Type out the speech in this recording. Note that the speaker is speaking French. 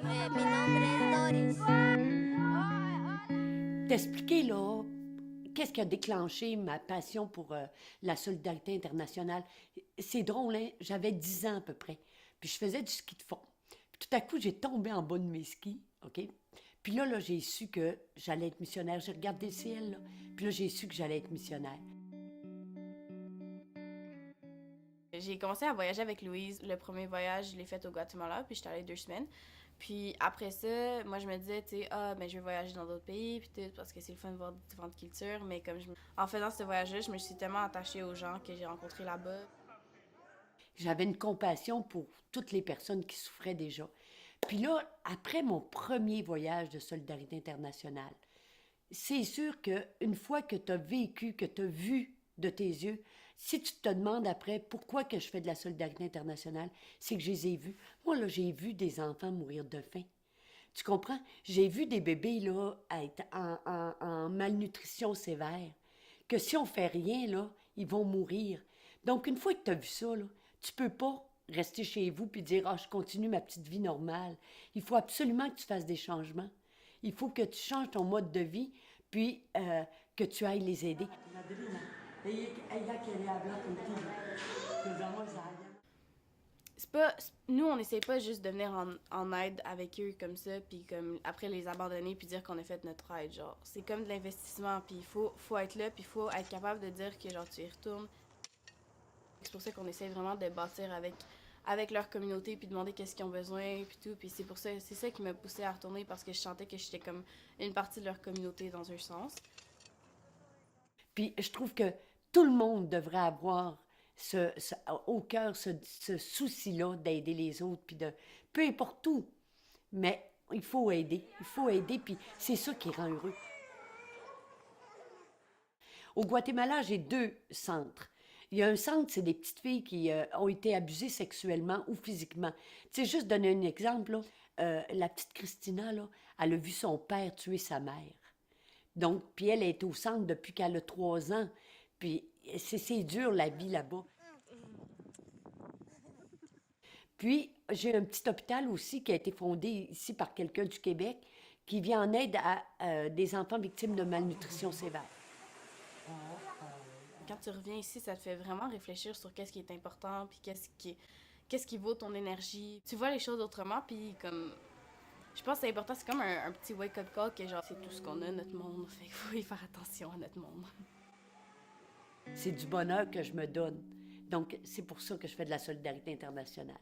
Mi nombre es Doris. T'expliquer, là, qu'est-ce qui a déclenché ma passion pour la solidarité internationale. C'est drôle, hein? J'avais 10 ans à peu près. Puis je faisais du ski de fond. Puis tout à coup, j'ai tombé en bas de mes skis, OK? Puis là, j'ai su que j'allais être missionnaire. J'ai regardé le ciel, là. Puis là, j'ai su que j'allais être missionnaire. J'ai commencé à voyager avec Louise. Le premier voyage, je l'ai fait au Guatemala, puis j'étais allée 2 semaines. Puis après ça, moi, je me disais, tu sais, ben, je vais voyager dans d'autres pays, puis tout, parce que c'est le fun de voir différentes cultures. Mais en faisant ce voyage-là, je me suis tellement attachée aux gens que j'ai rencontrés là-bas. J'avais une compassion pour toutes les personnes qui souffraient déjà. Puis là, après mon premier voyage de solidarité internationale, c'est sûr qu'une fois que tu as vécu, que tu as vu de tes yeux, si tu te demandes après pourquoi que je fais de la solidarité internationale, c'est que je les ai vus. Moi, là, j'ai vu des enfants mourir de faim. Tu comprends? J'ai vu des bébés, là, être en malnutrition sévère. Que si on fait rien, là, ils vont mourir. Donc, une fois que tu as vu ça, là, tu peux pas rester chez vous puis dire, ah, je continue ma petite vie normale. Il faut absolument que tu fasses des changements. Il faut que tu changes ton mode de vie, puis que tu ailles les aider. Nous, on n'essaie pas juste de venir en aide avec eux comme ça, puis comme après les abandonner, puis dire qu'on a fait notre aide, genre. C'est comme de l'investissement, puis faut être là, puis il faut être capable de dire que, genre, tu y retournes. C'est pour ça qu'on essaie vraiment de bâtir avec leur communauté, puis demander qu'est-ce qu'ils ont besoin, puis tout. Puis c'est ça qui m'a poussée à retourner, parce que je sentais que j'étais comme une partie de leur communauté dans un sens. Puis je trouve que tout le monde devrait avoir au cœur ce souci-là d'aider les autres, puis de peu importe où, mais il faut aider, puis c'est ça qui rend heureux. Au Guatemala, j'ai deux centres. Il y a un centre, c'est des petites filles qui ont été abusées sexuellement ou physiquement. Tu sais, juste donner un exemple, là, la petite Christina, là, elle a vu son père tuer sa mère. Donc, puis elle est au centre depuis qu'elle a 3 ans. Puis c'est dur la vie là-bas. Puis j'ai un petit hôpital aussi qui a été fondé ici par quelqu'un du Québec qui vient en aide à des enfants victimes de malnutrition sévère. Quand tu reviens ici, ça te fait vraiment réfléchir sur qu'est-ce qui est important, puis qu'est-ce qui vaut ton énergie. Tu vois les choses autrement, puis comme je pense que c'est important, c'est comme un petit wake-up call que genre c'est tout ce qu'on a, notre monde, fait qu'il faut y faire attention à notre monde. C'est du bonheur que je me donne. Donc, c'est pour ça que je fais de la solidarité internationale.